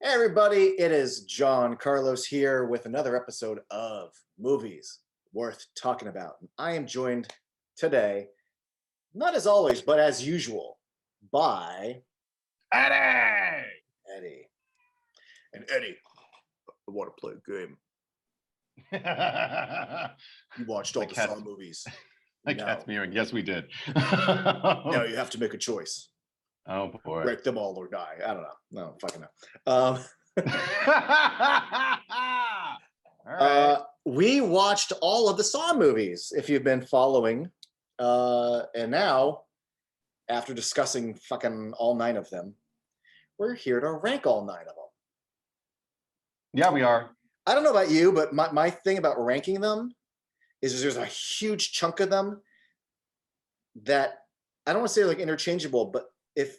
Hey everybody, it is John Carlos here with another episode of Movies Worth Talking About. I am joined today, not as always, but as usual, by Eddie! Eddie. And Eddie, I want to play a game. You watched all the Saw movies. My cat's meowing. Yes, we did. Now you have to make a choice. Oh boy. Break them all or die. I don't know. No, fucking no. All right. We watched all of the Saw movies, if you've been following. And now, after discussing fucking all 9 of them, we're here to rank all 9 of them. Yeah, we are. I don't know about you, but my thing about ranking them is there's a huge chunk of them that I don't want to say like interchangeable, but if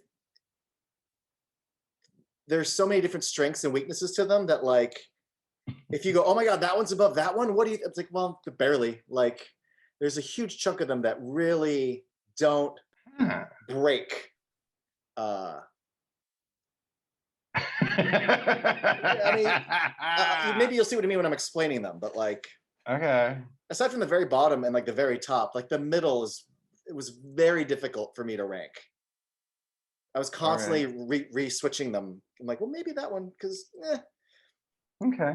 there's so many different strengths and weaknesses to them that like, if you go, oh my God, that one's above that one. What do you, it's like, well, barely. Like there's a huge chunk of them that really don't break. I mean, maybe you'll see what I mean when I'm explaining them, but like, okay. Aside from the very bottom and like the very top, like the middle it was very difficult for me to rank. I was constantly re-switching them. I'm like, well, maybe that one, because Okay.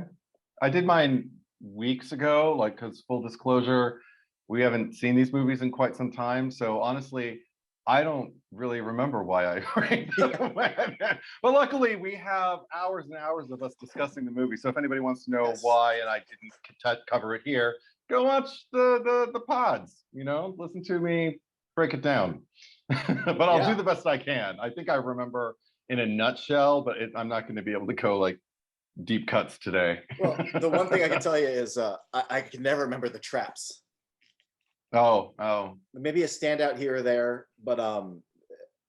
I did mine weeks ago, like, because full disclosure, we haven't seen these movies in quite some time. So honestly, I don't really remember why I ranked them. But luckily, we have hours and hours of us discussing the movie. So if anybody wants to know why and I didn't cover it here, go watch the pods, listen to me break it down. But I'll do the best I can. I think I remember in a nutshell, but I'm not going to be able to go like deep cuts today. Well, the one thing I can tell you is I can never remember the traps. Oh. Maybe a standout here or there, but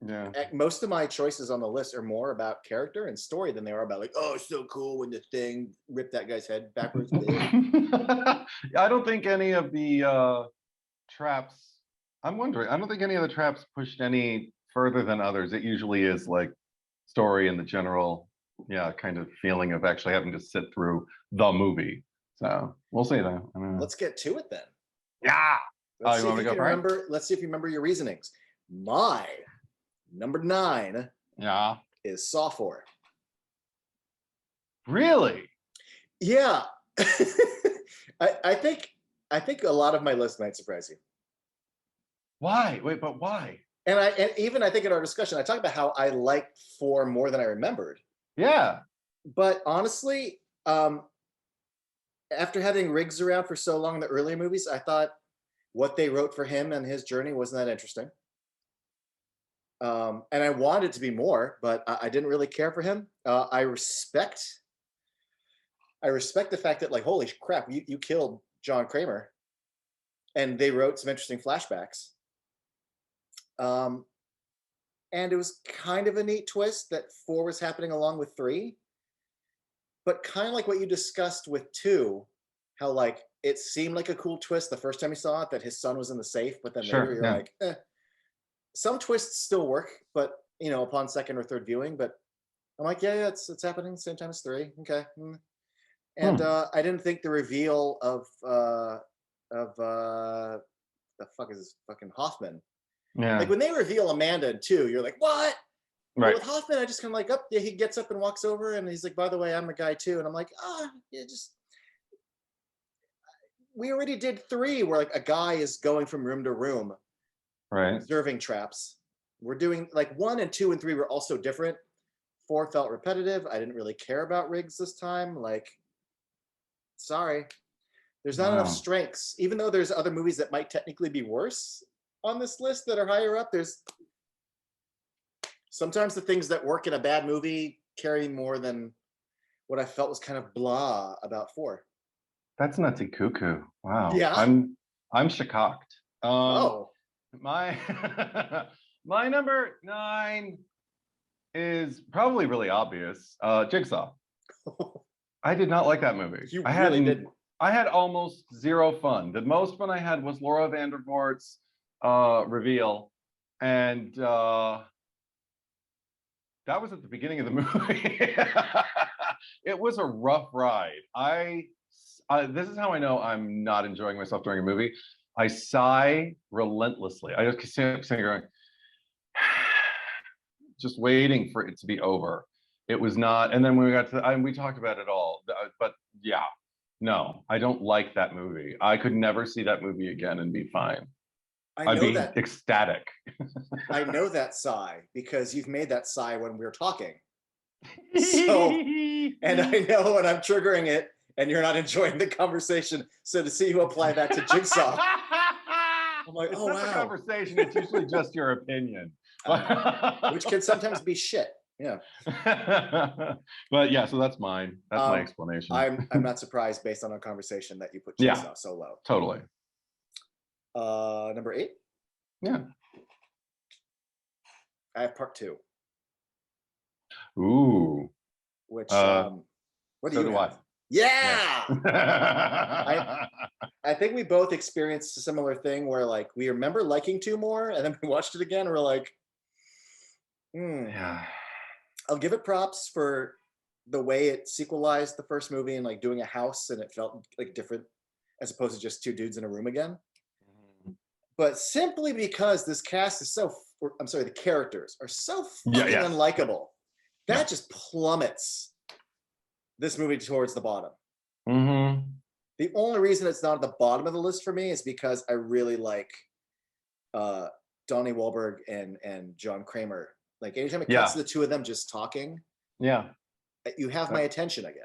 yeah. Most of my choices on the list are more about character and story than they are about like, oh, it's so cool when the thing ripped that guy's head backwards. I don't think any of the traps, I'm wondering, I don't think any of the traps pushed any further than others. It usually is like story and the general, kind of feeling of actually having to sit through the movie. So we'll see though. Let's get to it then. Yeah. Let's see if you can remember. Let's see if you remember your reasonings. My number 9 is Saw 4. Really? Yeah. I think a lot of my list might surprise you. Why? Wait, but why? And even I think in our discussion, I talked about how I liked 4 more than I remembered. Yeah. But honestly, after having Riggs around for so long in the earlier movies, I thought what they wrote for him and his journey wasn't that interesting. And I wanted it to be more, but I didn't really care for him. I respect the fact that like, holy crap, you killed John Kramer. And they wrote some interesting flashbacks. And it was kind of a neat twist that 4 was happening along with 3. But kind of like what you discussed with 2, how like it seemed like a cool twist the first time you saw it, that his son was in the safe, but then later you're like, Some twists still work, but upon second or third viewing. But I'm like, yeah, it's happening at the same time as 3. Okay. And I didn't think the reveal of the fuck is this fucking Hoffman. Yeah. Like when they reveal Amanda in 2, you're like, what? Right. But with Hoffman, I just kind of like, he gets up and walks over and he's like, by the way, I'm a guy too. And I'm like, we already did 3 where like a guy is going from room to room, right, observing traps. We're doing like 1 and 2 and 3 were also different. 4 felt repetitive. I didn't really care about Riggs this time. Like, sorry. There's not enough strengths. Even though there's other movies that might technically be worse on this list that are higher up, there's sometimes the things that work in a bad movie carry more than what I felt was kind of blah about 4. That's nutty cuckoo. Wow. Yeah. I'm shocked. My my number 9 is probably really obvious. Jigsaw. I did not like that movie. You really didn't. I had almost zero fun. The most fun I had was Laura Vandervoort's reveal, and that was at the beginning of the movie. it was a rough ride. This is how I know I'm not enjoying myself during a movie. I sigh relentlessly. I just keep sitting going, just waiting for it to be over. It was not, and then when we got to, we talked about it all, but yeah, no, I don't like that movie. I could never see that movie again and be fine. I'd be ecstatic. I know that sigh because you've made that sigh when we were talking. So, and I know when I'm triggering it and you're not enjoying the conversation. So to see you apply that to Jigsaw, I'm like, it's oh, not wow. The conversation, it's usually just your opinion. Which can sometimes be shit. Yeah. But yeah, so that's mine. That's my explanation. I'm not surprised based on our conversation that you put Jigsaw so low. Totally. Number 8. Yeah. I have part 2. Ooh. Which what do you have? Yeah. I think we both experienced a similar thing where like we remember liking 2 more and then we watched it again and we're like, yeah. I'll give it props for the way it sequelized the first movie and like doing a house and it felt like different as opposed to just 2 dudes in a room again. But simply because this cast is the characters are so fucking unlikable, that just plummets this movie towards the bottom. The only reason it's not at the bottom of the list for me is because I really like Donnie Wahlberg and John Kramer. Like anytime it cuts to the 2 of them just talking, you have my attention again.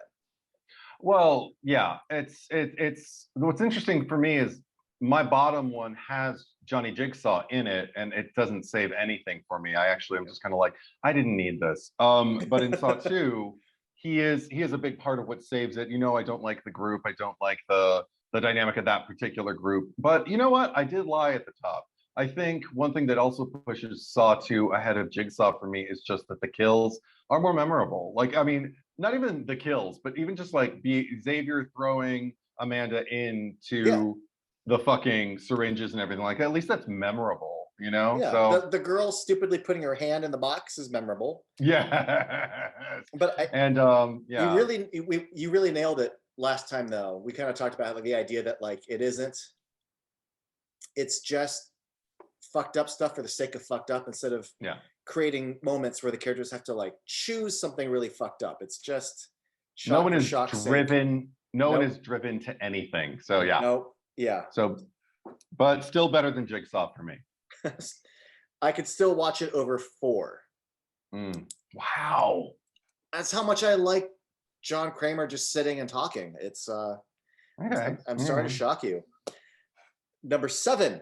Well, yeah, it's what's interesting for me is my bottom one has Johnny Jigsaw in it, and it doesn't save anything for me. I'm just kind of like, I didn't need this. But in Saw 2, he is a big part of what saves it. I don't like the group. I don't like the dynamic of that particular group. But you know what? I did lie at the top. I think one thing that also pushes Saw 2 ahead of Jigsaw for me is just that the kills are more memorable. Like, I mean, not even the kills, but even just like Xavier throwing Amanda into the fucking syringes and everything like that. At least that's memorable, Yeah. So the girl stupidly putting her hand in the box is memorable. Yeah. But you really nailed it last time though. We kind of talked about like the idea that like it's just fucked up stuff for the sake of fucked up instead of creating moments where the characters have to like choose something really fucked up. It's just no one is driven to anything. So yeah. Nope. Yeah. So, but still better than Jigsaw for me. I could still watch it over 4. Wow. That's how much I like John Kramer just sitting and talking. It's I'm sorry to shock you. Number 7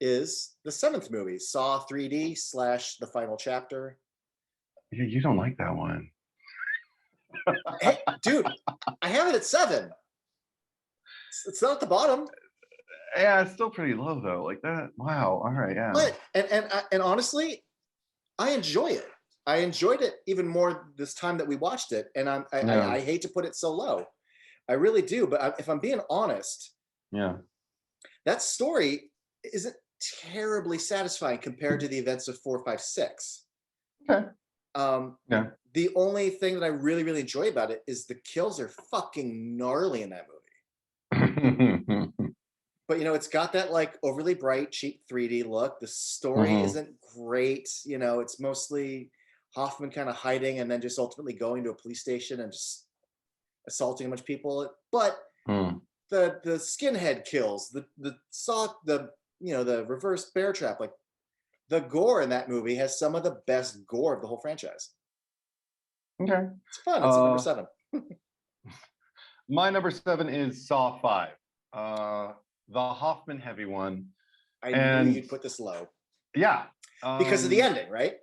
is the 7th movie, Saw 3D / The Final Chapter. You don't like that one. Hey, dude, I have it at 7. It's not at the bottom. Yeah, it's still pretty low though. Like that. Wow. All right. Yeah. But and honestly, I enjoy it. I enjoyed it even more this time that we watched it. And I hate to put it so low. I really do. But if I'm being honest, that story isn't terribly satisfying compared to the events of 4, 5, 6. Okay. The only thing that I really, really enjoy about it is the kills are fucking gnarly in that movie. But it's got that like overly bright, cheap 3D look. The story isn't great. It's mostly Hoffman kind of hiding and then just ultimately going to a police station and just assaulting a bunch of people. But the skinhead kills, the reverse bear trap, like the gore in that movie has some of the best gore of the whole franchise. Okay. It's fun. It's number 7. My number 7 is Saw 5. The Hoffman heavy one. I knew you'd put this low. Yeah. Because of the ending, right?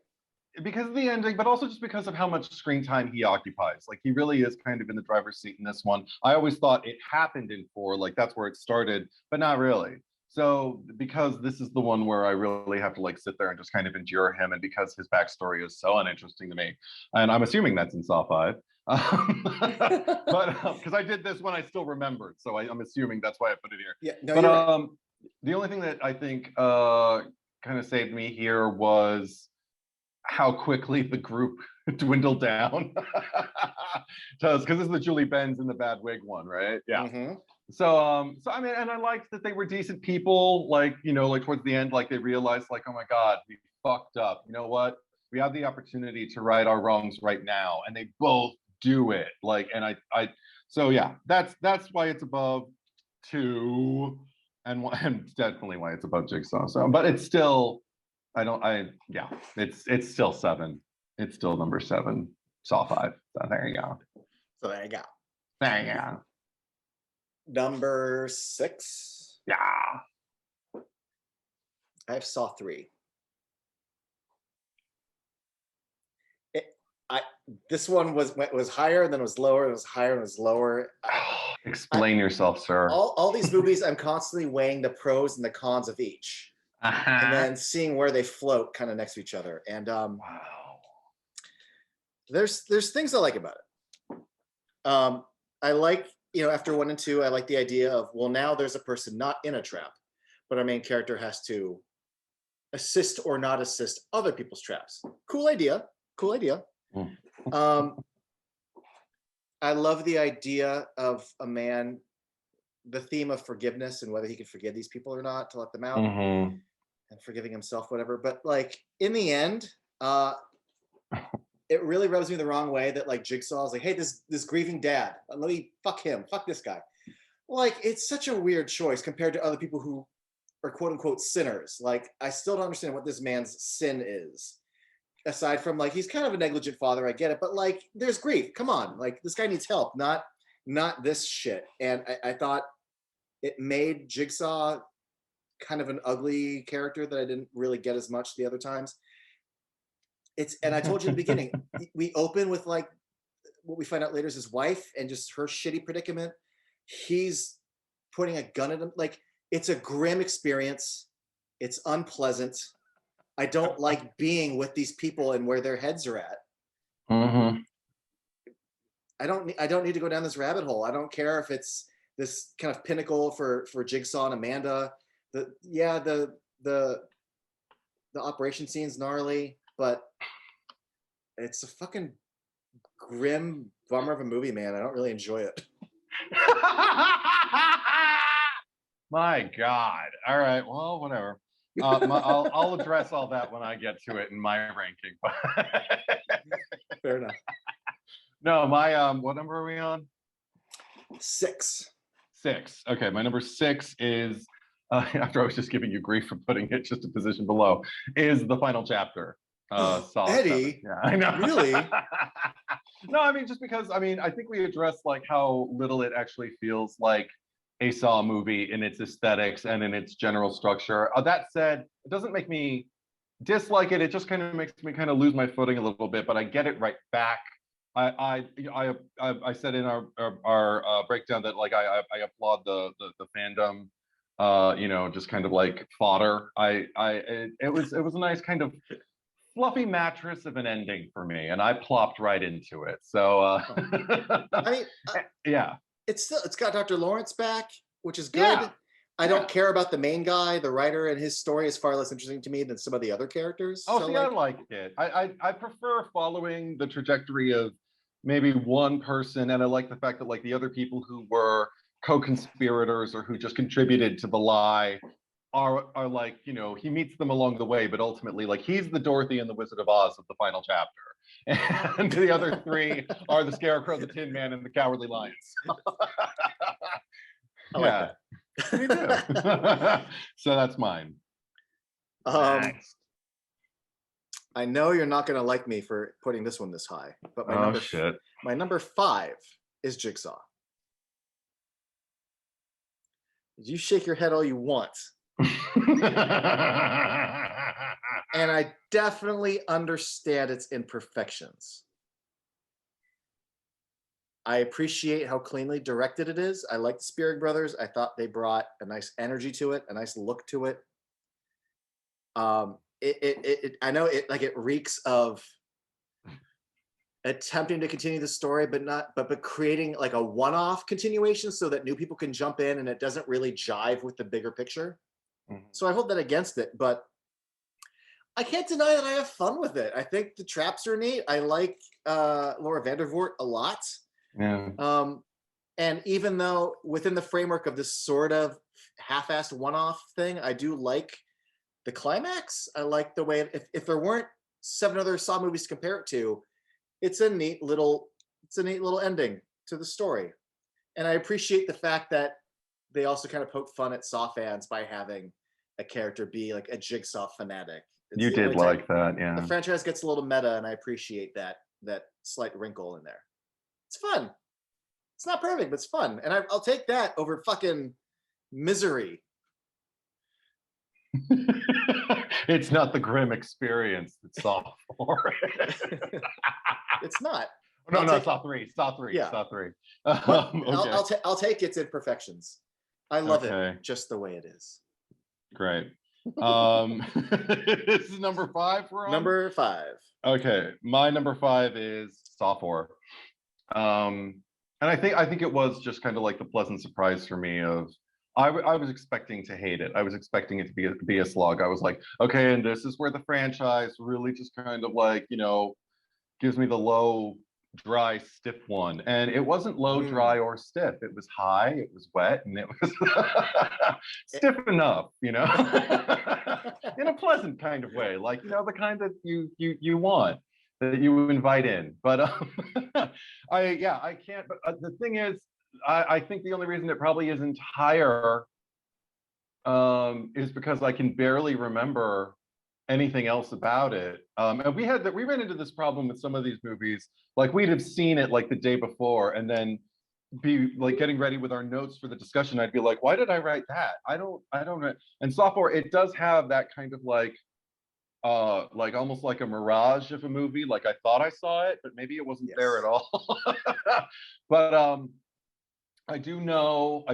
Because of the ending, but also just because of how much screen time he occupies. Like he really is kind of in the driver's seat in this one. I always thought it happened in 4, like that's where it started, but not really. So because this is the one where I really have to like sit there and just kind of endure him, and because his backstory is so uninteresting to me, and I'm assuming that's in Saw 5. But because I did this one, I still remembered, so I'm assuming that's why I put it here. Yeah, no, but you're right. The only thing that I think kind of saved me here was how quickly the group dwindled down. Because this is the Julie Benz in the bad wig one, right? Yeah. Mm-hmm. So I mean, and I liked that they were decent people. Like, you know, like towards the end, like they realized, like, oh my God, we fucked up. You know what? We have the opportunity to right our wrongs right now, and they both do it. Like, and so yeah, that's why it's above two, and definitely why it's above Jigsaw. So, but it's still, yeah, it's still seven. It's still number seven. Saw five. So there you go. So there you go. There you go. Number 6. Yeah. I Saw 3. This one was higher, and then it was lower, and it was higher, and it was lower. Explain yourself, sir. All these movies, I'm constantly weighing the pros and the cons of each, and then seeing where they float kind of next to each other. And Wow. there's things I like about it. I like, you know, after 1 and 2, I like the idea of, well, now there's a person not in a trap, but our main character has to assist or not assist other people's traps. Cool idea. Cool idea. I love the idea of a man, the theme of forgiveness and whether he can forgive these people or not, to let them out, and forgiving himself, whatever. But like in the end, it really rubs me the wrong way that like Jigsaw is like, hey, this grieving dad, let me fuck him, fuck this guy. Like, it's such a weird choice compared to other people who are quote unquote sinners. Like, I still don't understand what this man's sin is. Aside from like, he's kind of a negligent father, I get it, but like, there's grief. Come on, like this guy needs help, not this shit. And I thought it made Jigsaw kind of an ugly character that I didn't really get as much the other times. And I told you in the beginning, we open with like what we find out later is his wife and just her shitty predicament. He's putting a gun at him. Like, it's a grim experience. It's unpleasant. I don't like being with these people and where their heads are at. Mm-hmm. I don't need to go down this rabbit hole. I don't care if it's this kind of pinnacle for Jigsaw and Amanda. The operation scene's gnarly, but it's a fucking grim bummer of a movie, man. I don't really enjoy it. My God. All right. Well, whatever. I'll address all that when I get to it in my ranking. Fair enough. No, my what number are we on? 6. 6. Okay, my number 6 is after I was just giving you grief for putting it just a position below, is The Final Chapter. Saw Eddie, 7. Yeah, I know. Really? No, I mean, just because, I mean, I think we addressed like how little it actually feels like a Saw movie in its aesthetics and in its general structure. That said, it doesn't make me dislike it. It just kind of makes me kind of lose my footing a little bit, but I get it right back. I said in our breakdown that like I applaud the fandom, you know, just kind of like fodder. It was a nice kind of fluffy mattress of an ending for me, and I plopped right into it. So I mean, yeah, it's got Dr. Lawrence back, which is good. Yeah. I don't care about the main guy, the writer, and his story is far less interesting to me than some of the other characters. Oh, so, see, like, I liked it. I prefer following the trajectory of maybe one person, and I like the fact that like the other people who were co-conspirators or who just contributed to the lie are like, you know, he meets them along the way, but ultimately like he's the Dorothy and the Wizard of Oz of The Final Chapter, and the other 3 are the Scarecrow, the Tin Man, and the Cowardly Lions. I like that. Me too. So that's mine. Next. I know you're not going to like me for putting this one this high, but my number 5 is Jigsaw. You shake your head all you want. And I definitely understand its imperfections. I appreciate how cleanly directed it is. I like the Spearing Brothers. I thought they brought a nice energy to it, a nice look to it. I know it reeks of attempting to continue the story, but creating like a one-off continuation so that new people can jump in and it doesn't really jive with the bigger picture. Mm-hmm. So I hold that against it, but I can't deny that I have fun with it. I think the traps are neat. I like Laura Vandervoort a lot. Yeah. And even though within the framework of this sort of half-assed one-off thing, I do like the climax. I like the way if there weren't 7 other Saw movies to compare it to, it's a neat little ending to the story. And I appreciate the fact that they also kind of poke fun at Saw fans by having a character be like a Jigsaw fanatic. It's You the did only time like that, the yeah. franchise gets a little meta, and I appreciate that slight wrinkle in there. It's fun. It's not perfect, but it's fun, and I'll take that over fucking Misery. It's not the grim experience that's Saw 4. It's not. No, I'll no, take, Saw 3, Saw 3, yeah, Saw 3. but Okay. I'll take its imperfections. I love it Okay, just the way it is. great. This is number 5 we're on? Number 5. Okay, my number 5 is Saw 4. And I think it was just kind of like the pleasant surprise for me of I was expecting to hate it. I was expecting it to be a slog. I was like, okay, and this is where the franchise really just kind of like, you know, gives me the low, dry, stiff one. And it wasn't low, dry, or stiff. It was high, it was wet, and it was stiff enough, you know, in a pleasant kind of way, like, you know, the kind that you want, that you invite in. But I can't. But the thing is, I think the only reason it probably isn't higher is because I can barely remember anything else about it. And we ran into this problem with some of these movies. Like we'd have seen it like the day before, and then be like getting ready with our notes for the discussion. I'd be like, why did I write that? I don't know. And Saw 4, it does have that kind of like almost like a mirage of a movie. Like I thought I saw it, but maybe it wasn't there at all. But I do know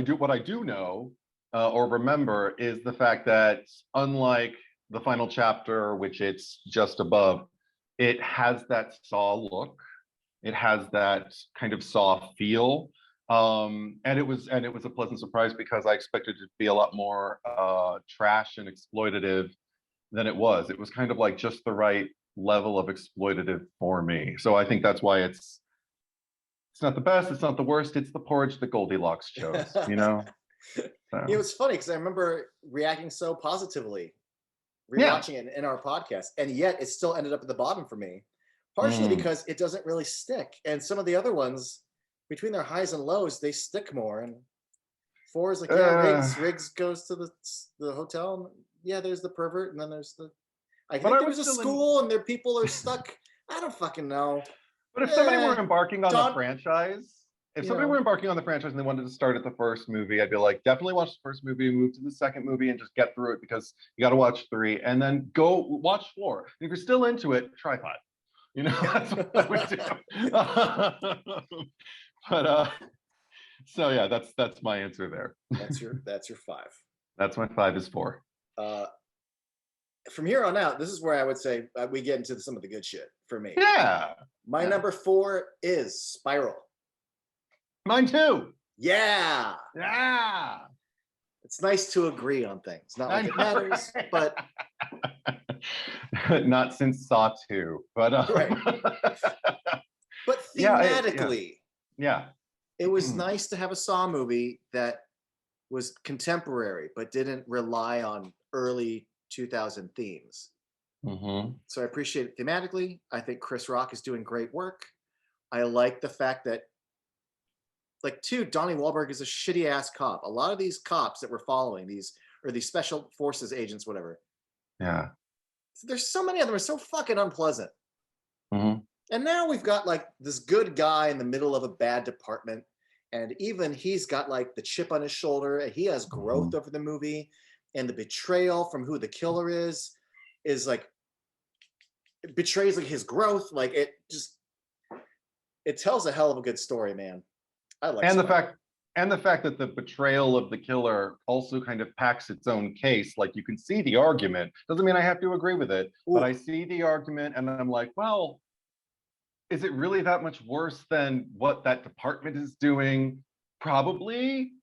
or remember is the fact that unlike the final chapter, which it's just above, it has that Saw look. It has that kind of Saw feel. And it was a pleasant surprise because I expected it to be a lot more trash and exploitative than it was. It was kind of like just the right level of exploitative for me. So I think that's why it's not the best, it's not the worst, it's the porridge that Goldilocks chose, you know? So. It was funny because I remember reacting so positively, Yeah. rewatching it in our podcast, and yet it still ended up at the bottom for me, partially because it doesn't really stick. And some of the other ones, between their highs and lows, they stick more. And 4 is like, yeah, Riggs goes to the hotel, and yeah, there's the pervert, and then there's the I think there was a school, and their people are stuck. I don't fucking know. But if somebody were embarking on the franchise, if somebody were know. embarking on the franchise and they wanted to start at the first movie, I'd be like, definitely watch the first movie, move to the second movie, and just get through it because you got to watch 3, and then go watch 4. And if you're still into it, try 5. You know, that's what I would do. But so yeah, that's my answer there. That's your 5. That's my 5 is 4. From here on out, this is where I would say we get into some of the good shit for me. Yeah. My number 4 is Spiral. Mine too. Yeah. Yeah. It's nice to agree on things. Not like it matters, but not since Saw 2, but right. But thematically, yeah, it was nice to have a Saw movie that was contemporary but didn't rely on early 2000 themes. So I appreciate it thematically. I think Chris Rock is doing great work. I like the fact that, like, Donnie Wahlberg is a shitty ass cop. A lot of these cops that we're following, these special forces agents, whatever. Yeah. There's so many of them are so fucking unpleasant. And now we've got like this good guy in the middle of a bad department, and even he's got like the chip on his shoulder, and he has growth over the movie, and the betrayal from who the killer is like, it betrays like his growth. Like it tells a hell of a good story, man. I like and the fact that the betrayal of the killer also kind of packs its own case. Like you can see the argument. Doesn't mean I have to agree with it, but I see the argument and I'm like, well, is it really that much worse than what that department is doing? Probably.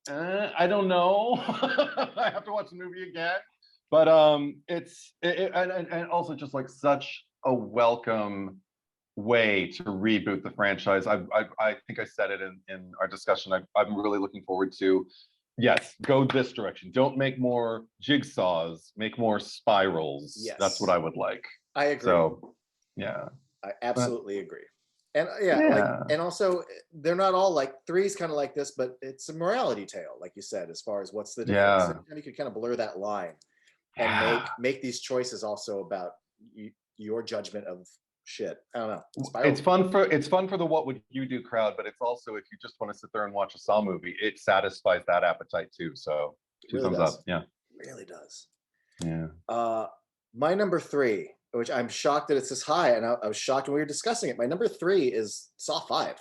I don't know. I have to watch the movie again. But and also just like such a welcome way to reboot the franchise. I think I said it in our discussion. I'm really looking forward to, yes, go this direction. Don't make more jigsaws, make more spirals. Yes. That's what I would like. I agree. So yeah. I absolutely agree. And like, Yeah. and also they're not all like, three's kind of like this, but it's a morality tale, like you said, as far as what's the difference. Yeah. And you could kind of blur that line and Yeah. make these choices also about your judgment of shit. I don't know. It's fun for the what would you do crowd, but it's also, if you just want to sit there and watch a Saw movie, it satisfies that appetite too. So two Really thumbs does. up. Yeah. It really does. Yeah. My number 3, which I'm shocked that it's this high, and I was shocked when we were discussing it. My number 3 is Saw 5.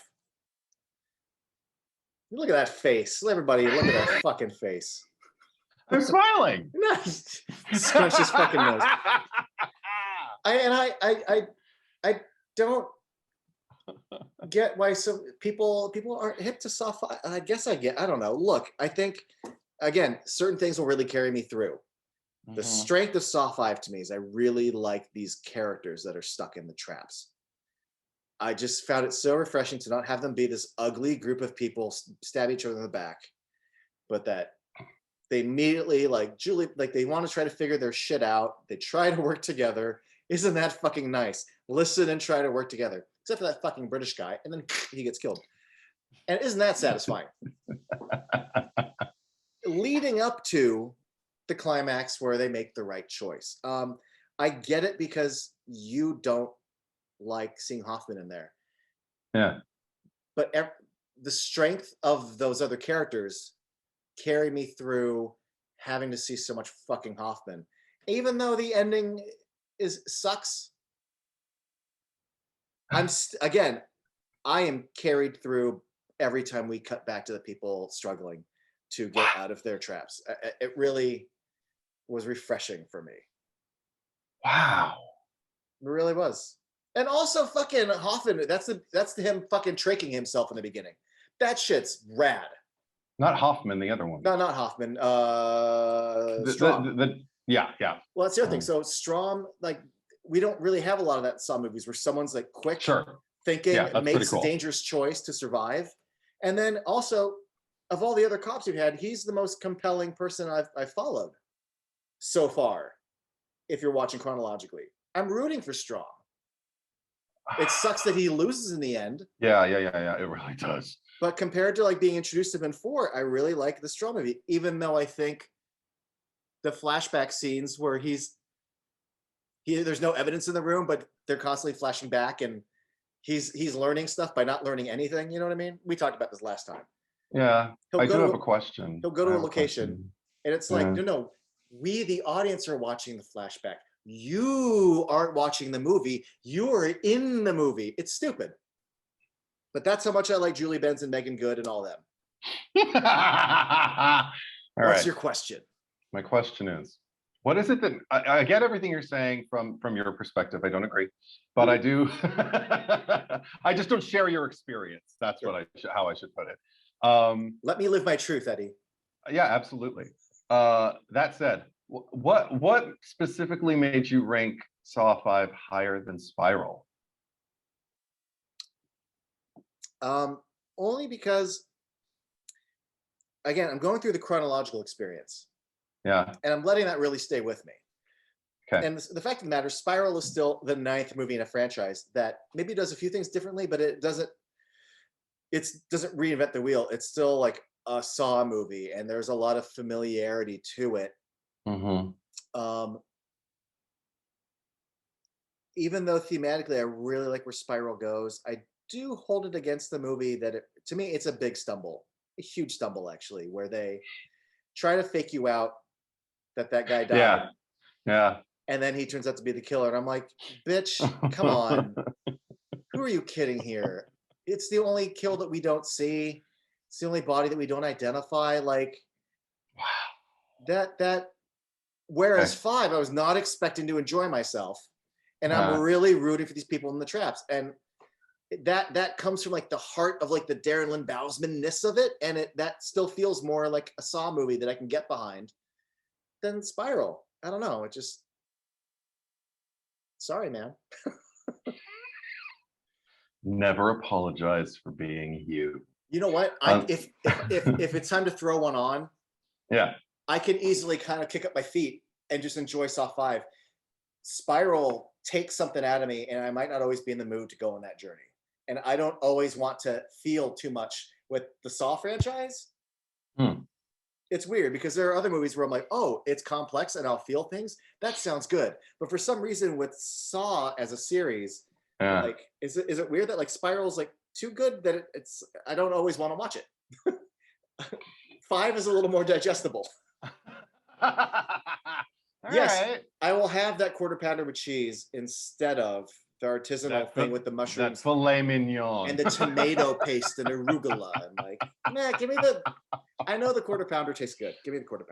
Look at that face. Everybody, look at that fucking face. I'm smiling. Nice. Scrunch his fucking nose. I don't get why some people aren't hip to Saw 5. I guess I don't know. Look, I think again, certain things will really carry me through. The strength of Saw 5 to me is I really like these characters that are stuck in the traps. I just found it so refreshing to not have them be this ugly group of people stab each other in the back, but that they immediately, like Julie, like they want to try to figure their shit out. They try to work together. Isn't that fucking nice? Listen and try to work together. Except for that fucking British guy, and then he gets killed. And isn't that satisfying? Leading up to the climax where they make the right choice. I get it because you don't like seeing Hoffman in there. Yeah. But the strength of those other characters carry me through having to see so much fucking Hoffman. Even though the ending sucks, again, I am carried through every time we cut back to the people struggling to get out of their traps. It really was refreshing for me. Wow. It really was. And also fucking Hoffman, that's him fucking tricking himself in the beginning. That shit's rad. Not Hoffman, the other one. No, not Hoffman. Strom. Yeah. Well, that's the other thing. So Strom, like, we don't really have a lot of that in Saw movies where someone's like quick thinking, makes a dangerous choice to survive. And then also, of all the other cops we've had, he's the most compelling person I've followed so far, if you're watching chronologically. I'm rooting for Strom. It sucks that he loses in the end. Yeah. It really does. But compared to like being introduced to him in 4, I really like the Strom movie, even though I think the flashback scenes where there's no evidence in the room, but they're constantly flashing back, and he's learning stuff by not learning anything. You know what I mean? We talked about this last time. Yeah, I do have a question. He'll go to a location, and it's like, no, we, the audience, are watching the flashback. You aren't watching the movie. You're in the movie. It's stupid. But that's how much I like Julie Benz and Megan Good and all them. What's your question? My question is, what is it that I get everything you're saying from your perspective. I don't agree, but I do. I just don't share your experience. That's what how I should put it. Let me live my truth, Eddie. Yeah, absolutely. That said, what specifically made you rank Saw 5 higher than Spiral? Only because, again, I'm going through the chronological experience. Yeah. And I'm letting that really stay with me. Okay. And the fact of the matter, Spiral is still the 9th movie in a franchise that maybe does a few things differently, but it doesn't reinvent the wheel. It's still like a Saw movie, and there's a lot of familiarity to it. Even though thematically I really like where Spiral goes, I do hold it against the movie that to me, it's a big stumble, a huge stumble actually, where they try to fake you out that guy died. Yeah. And then he turns out to be the killer. And I'm like, bitch, come on. Who are you kidding here? It's the only kill that we don't see. It's the only body that we don't identify. Like, wow. Whereas 5, I was not expecting to enjoy myself. And I'm really rooting for these people in the traps. And that comes from like the heart of like the Darren Lynn Bousman-ness of it. And that still feels more like a Saw movie that I can get behind than Spiral. I don't know. It just, sorry, man. Never apologize for being you. You know what? Um, If it's time to throw one on, yeah. I can easily kind of kick up my feet and just enjoy Saw 5. Spiral takes something out of me, and I might not always be in the mood to go on that journey. And I don't always want to feel too much with the Saw franchise. Hmm. It's weird because there are other movies where I'm like, oh, it's complex and I'll feel things. That sounds good. But for some reason, with Saw as a series, Yeah. like, is it weird that like Spiral's like too good that it's I don't always want to watch it. 5 is a little more digestible. All Yes, right. I will have that quarter pounder with cheese instead of the artisanal thing with the That mushrooms filet mignon. and the tomato paste and arugula. And like, man, give me the. I know the quarter pounder tastes good. Give me the quarter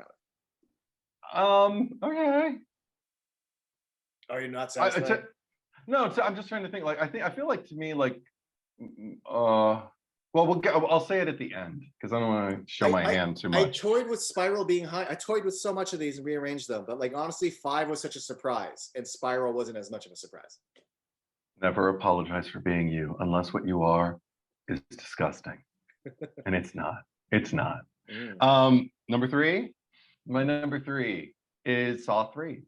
pounder. Okay. Are you not I, satisfied? no, I'm just trying to think. Like, I feel like to me, like, well, I'll say it at the end because I don't want to show my hand too I much. toyed with Spiral being high. I toyed with so much of these and rearranged them, but like honestly, 5 was such a surprise, and Spiral wasn't as much of a surprise. Never apologize for being you, unless what you are is disgusting, and it's not. It's not. Number 3. My number 3 is Saw 3.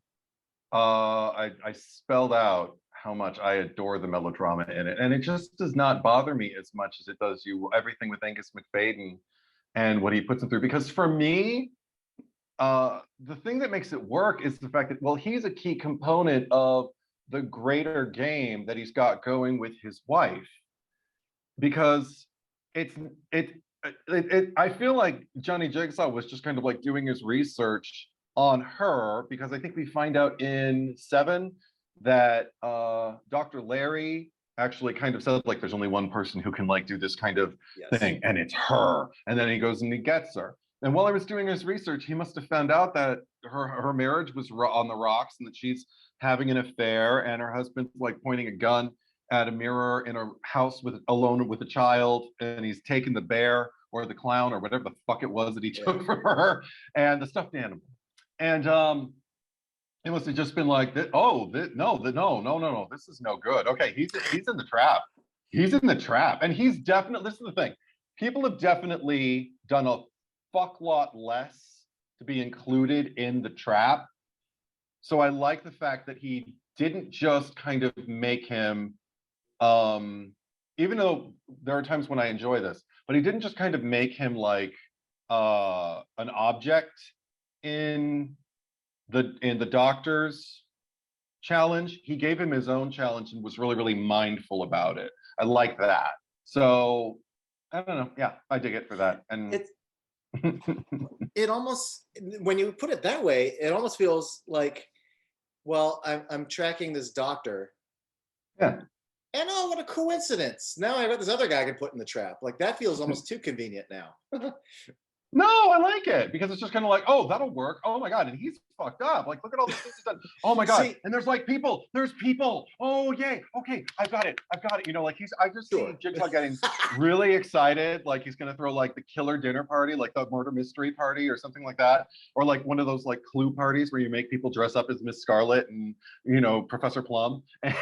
I spelled out how much I adore the melodrama in it, and it just does not bother me as much as it does you. Everything with Angus McFadden and what he puts him through. Because for me, the thing that makes it work is the fact that, well, he's a key component of the greater game that he's got going with his wife. Because it's I feel like Johnny Jigsaw was just kind of like doing his research on her, because I think we find out in 7 that Dr. Larry actually kind of says like there's only one person who can like do this kind of thing, and it's her. And then he goes and he gets her. And while I was doing his research, he must have found out that her marriage was on the rocks and that she's having an affair, and her husband's like pointing a gun at a mirror in a house alone with a child, and he's taking the bear or the clown or whatever the fuck it was that he took from her, and the stuffed animal. And it must have just been like, no, this is no good. Okay, he's in the trap. He's in the trap, and he's definitely. This is the thing. People have definitely done a fuck lot less to be included in the trap. So I like the fact that he didn't just kind of make him, even though there are times when I enjoy this, but he didn't just kind of make him like an object in the doctor's challenge. He gave him his own challenge and was really, really mindful about it. I like that. So I don't know. Yeah, I dig it for that. And it almost, when you put it that way, it almost feels like, well, I'm tracking this doctor. Yeah. And oh, what a coincidence. Now I got this other guy I can put in the trap. Like that feels almost too convenient now. No, I like it because it's just kind of like, oh, that'll work. Oh my God. And he's fucked up. Like, look at all the things he's done. Oh my God. And there's people. Oh, yay. Okay. I've got it. You know, like I just see Jigsaw getting really excited. Like he's going to throw like the killer dinner party, like the murder mystery party or something like that. Or like one of those like clue parties where you make people dress up as Miss Scarlet and, you know, Professor Plum. And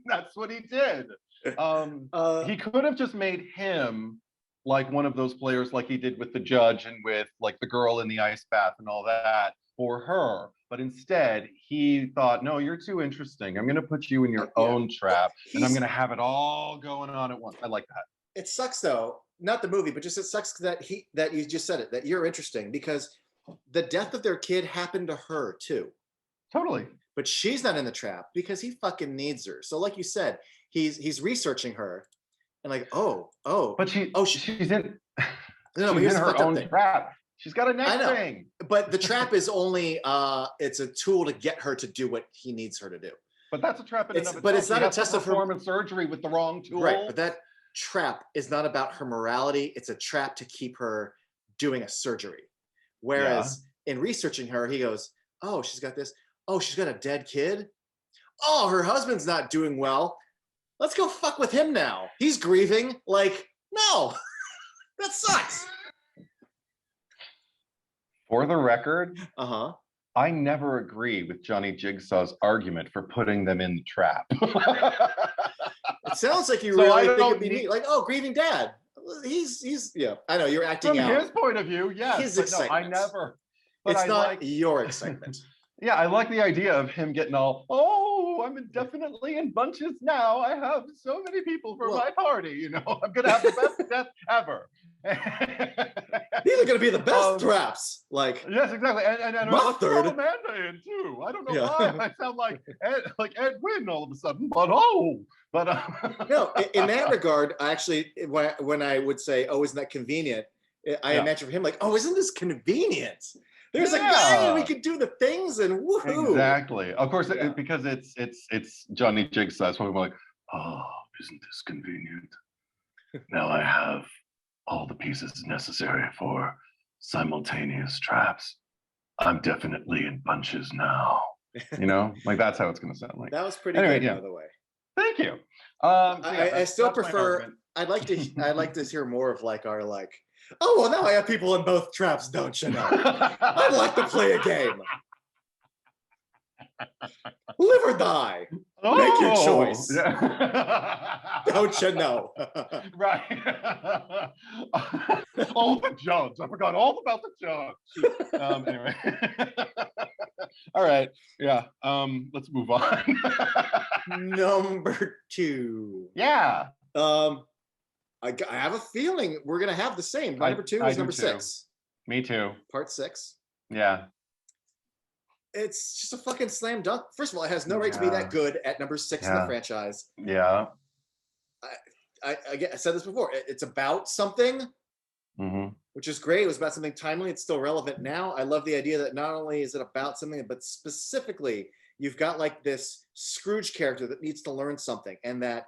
that's what he did. He could have just made him like one of those players like he did with the judge and with like the girl in the ice bath and all that for her. But instead, he thought, no, you're too interesting. I'm going to put you in your own trap, and I'm going to have it all going on at once. I like that. It sucks though, not the movie, but just it sucks that you just said it, that you're interesting, because the death of their kid happened to her too. Totally. But she's not in the trap because he fucking needs her. So like you said, he's researching her. And like, but she's in. She's in her own trap. She's got a neck thing. But the trap is only it's a tool to get her to do what he needs her to do. But that's a trap in and of itself. But it's not a test of her surgery with the wrong tool. Right. But that trap is not about her morality. It's a trap to keep her doing a surgery. Whereas in researching her, he goes, oh, she's got this. Oh, she's got a dead kid. Oh, her husband's not doing well. Let's go fuck with him now. He's grieving. Like, no, that sucks. For the record, I never agree with Johnny Jigsaw's argument for putting them in the trap. It sounds like you So I really think it'd don't be need- neat. Like, oh, grieving dad. He's yeah. I know you're acting From out his point of view, yes, his but no, I excitement. never. But It's I not like your excitement. Yeah, I like the idea of him getting all, oh, I'm definitely in bunches now. I have so many people for my party. You know, I'm gonna have the best death ever. These are gonna be the best traps. Like, yes, exactly. And let's throw Amanda in too. I don't know why I sound like Ed Wynn all of a sudden, but no. In that regard, actually, when I would say, "Oh, isn't that convenient?" I imagine for him like, "Oh, isn't this convenient?" There's a guy and we could do the things and woohoo. Exactly. Of course, because it's Johnny Jigsaw. So we're like, oh, isn't this convenient? Now I have all the pieces necessary for simultaneous traps. I'm definitely in bunches now. You know, like that's how it's going to sound like. That was pretty good, by the way. Thank you. I still prefer. I'd like to hear more of like our like. Oh well, now I have people in both traps, don't you know? I'd like to play a game. Live or die. Make your choice. Yeah. Don't you know? Right. All the jugs. I forgot all about the jugs. Anyway. All right. Yeah. Let's move on. Number 2. Yeah. I have a feeling we're gonna have the same. Number 2 is number 6. Me too. Part 6. Yeah. It's just a fucking slam dunk. First of all, it has no right to be that good at number 6 in the franchise. Yeah. I said this before. It's about something, which is great. It was about something timely. It's still relevant now. I love the idea that not only is it about something, but specifically, you've got like this Scrooge character that needs to learn something, and that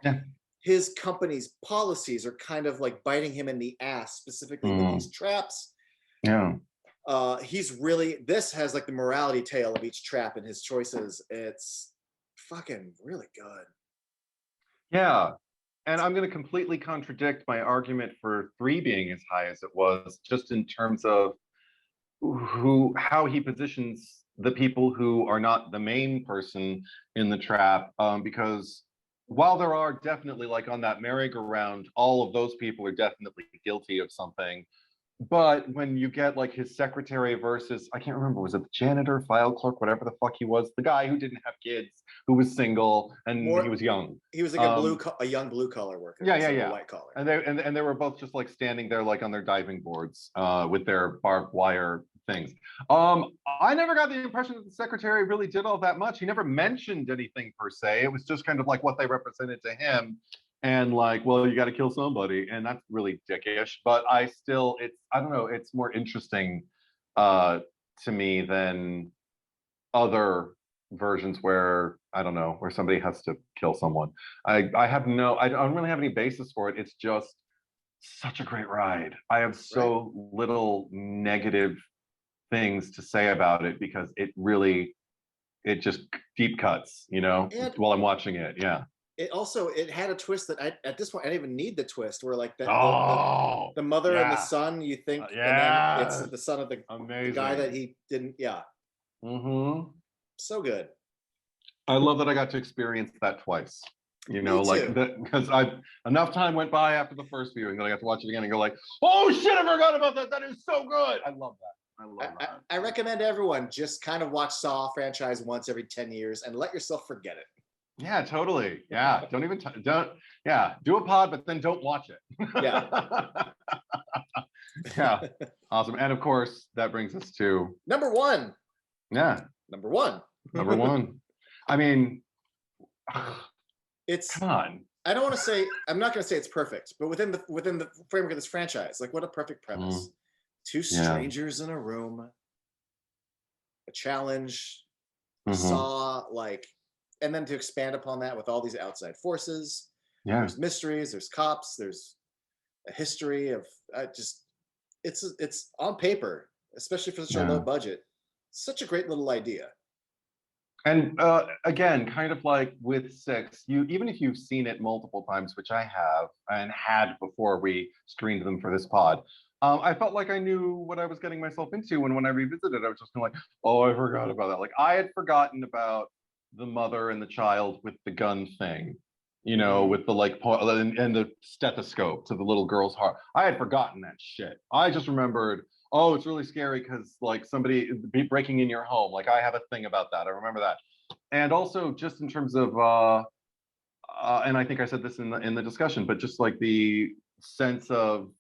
his company's policies are kind of like biting him in the ass, specifically with these traps. Yeah. This has like the morality tale of each trap and his choices. It's fucking really good. Yeah. And I'm going to completely contradict my argument for 3 being as high as it was, just in terms of how he positions the people who are not the main person in the trap. Because while there are definitely, like on that merry-go-round, all of those people are definitely guilty of something. But when you get like his secretary versus, I can't remember, was it the janitor, file clerk, whatever the fuck he was, the guy who didn't have kids, who was single, and he was young. He was like a young blue collar worker. Yeah. White collar. And they were both just like standing there like on their diving boards with their barbed wire things. I never got the impression that the secretary really did all that much. He never mentioned anything per se. It was just kind of like what they represented to him. And like, well, you got to kill somebody, and that's really dickish. But I don't know, it's more interesting to me than other versions where I don't know, where somebody has to kill someone. I don't really have any basis for it. It's just such a great ride. I have so little negative things to say about it because it just deep cuts, you know, while I'm watching it. Yeah. It had a twist that at this point I didn't even need the twist where like the mother and the son, you think, and then it's the son of the guy that he didn't. So good. I love that I got to experience that twice. You know, like that, because enough time went by after the first viewing that I got to watch it again and go like, oh shit, I forgot about that. That is so good. I love that. I recommend everyone just kind of watch Saw franchise once every 10 years and let yourself forget it. Yeah, totally. Yeah, do a pod, but then don't watch it. Yeah. Yeah, awesome. And of course, that brings us to number 1. Yeah, number 1. Number 1. I mean, come on. I don't want to say, I'm not going to say it's perfect, but within the framework of this franchise, like what a perfect premise. 2 strangers in a room, a challenge, Saw, like. And then to expand upon that with all these outside forces, there's mysteries, there's cops, there's a history of it's on paper, especially for such a low budget, such a great little idea. And again, kind of like with 6, even if you've seen it multiple times, which I have and had before we screened them for this pod, I felt like I knew what I was getting myself into, and when I revisited, I was just kind of like, oh, I forgot about that. Like I had forgotten about the mother and the child with the gun thing, Mhm. with the like and the stethoscope to the little girl's heart. I had forgotten that shit. I just remembered, oh, it's really scary because like somebody be breaking in your home. Like I have a thing about that. I remember that. And also just in terms of and I think I said this in the discussion, but just like the sense of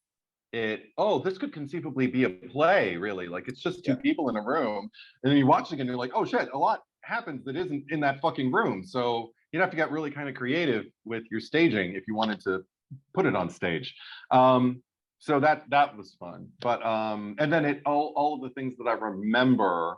oh, this could conceivably be a play, really. Like it's just two Yeah. people in a room. And then you watch it and you're like, oh shit, a lot happens that isn't in that fucking room. So you'd have to get really kind of creative with your staging if you wanted to put it on stage. So that was fun. But and then all of the things that I remember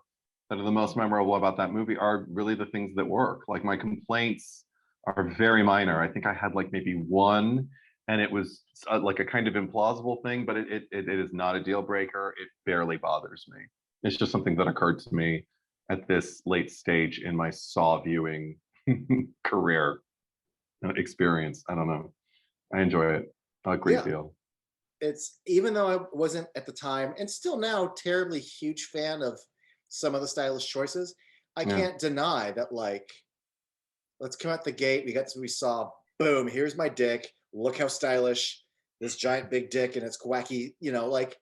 that are the most memorable about that movie are really the things that work. Like my complaints are very minor. I think I had like maybe one, and it was like a kind of implausible thing, but it is not a deal breaker. It barely bothers me. It's just something that occurred to me at this late stage in my Saw viewing career experience. I don't know. I enjoy it a great Yeah. deal. It's even though I wasn't at the time and still now terribly huge fan of some of the stylish choices, I Yeah. can't deny that like let's come out the gate. We saw boom, here's my dick. Look how stylish this giant big dick and it's wacky, like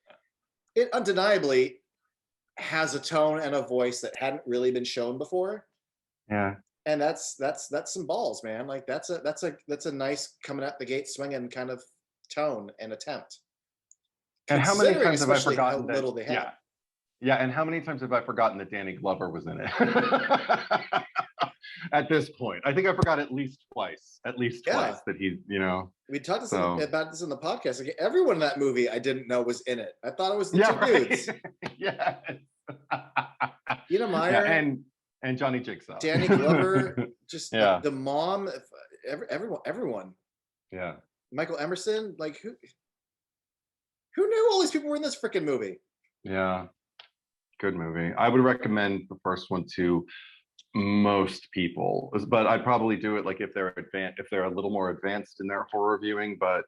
it undeniably has a tone and a voice that hadn't really been shown before. Yeah. And that's some balls, man. Like that's a nice coming out the gate swinging kind of tone and attempt, And how many considering times have I especially how forgotten that? little they had. Yeah. Yeah. And how many times have I forgotten that Danny Glover was in it? At this point, I think I forgot at least twice. At least Yeah, twice that we talked So about this in the podcast. Like everyone in that movie, I didn't know was in it. I thought it was the yeah, two dudes. right. Yeah. Ina Yeah, Meyer, and Johnny Jigsaw. Danny Glover, just Yeah, the mom, everyone. yeah, Michael Emerson, like who knew all these people were in this freaking movie? yeah. Good movie. I would recommend the first one to most people, but I'd probably do it like if they're a little more advanced in their horror viewing. But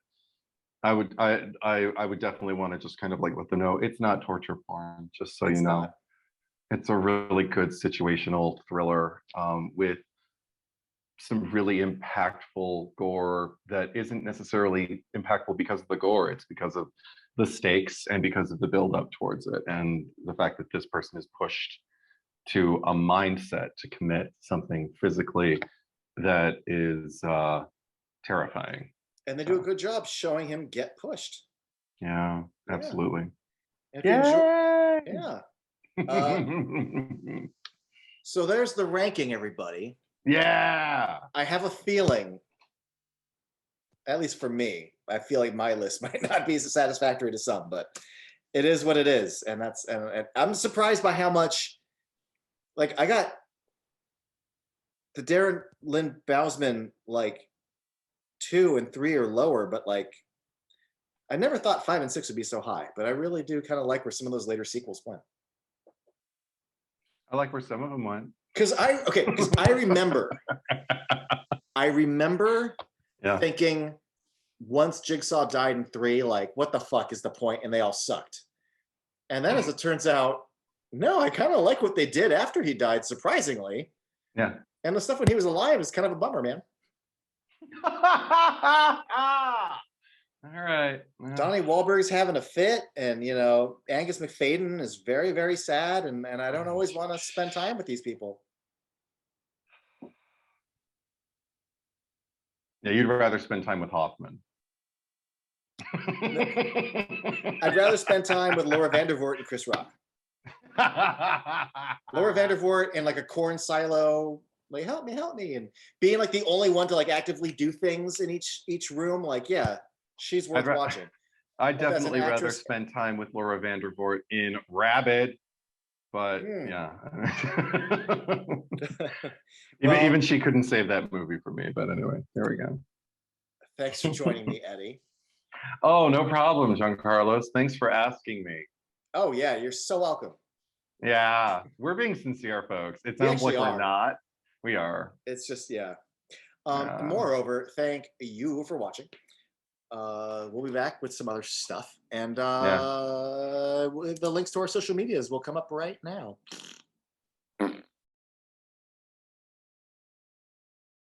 I would definitely want to just kind of like let them know it's not torture porn, just so you It's know. not. It's a really good situational thriller with some really impactful gore that isn't necessarily impactful because of the gore. It's because of the stakes and because of the build up towards it and the fact that this person is pushed to a mindset to commit something physically that is terrifying. And they do a So good job showing him get pushed. yeah, Yeah. absolutely. And if you enjoy, Yay! yeah. Uh, so there's the ranking, everybody. Yeah. I have a feeling, at least for me, I feel like my list might not be satisfactory to some, but it is what it is. And I'm surprised by how much, like, I got the Darren Lynn Bousman, like, 2 and 3 or lower, but like, I never thought 5 and 6 would be so high, but I really do kind of like where some of those later sequels went. I like where some of them went. Because I remember Yeah. thinking once Jigsaw died in 3, like, what the fuck is the point? And they all sucked. And then as it turns out, no, I kind of like what they did after he died, surprisingly. Yeah. And the stuff when he was alive is kind of a bummer, man. All right. Well, Donnie Wahlberg's having a fit, and Angus McFadden is very, very sad, and I don't always want to spend time with these people. yeah, you'd rather spend time with Hoffman. I'd rather spend time with Laura Vandervoort and Chris Rock. Laura Vandervoort in like a corn silo, like help me, and being like the only one to like actively do things in each room. Like, yeah, she's worth watching. I'd Both as an definitely rather actress. spend time with Laura Vandervoort in Rabid, but yeah. Well, even she couldn't save that movie for me. But anyway, there we go. thanks for joining me, Eddie. Oh, no problem, Giancarlos. Thanks for asking me. Oh yeah, you're so welcome. Yeah, we're being sincere, folks. It We sounds actually like we're are. not. We are. It's just, yeah. Yeah. Moreover, thank you for watching. we'll be back with some other stuff, and Yeah. the links to our social medias will come up right now.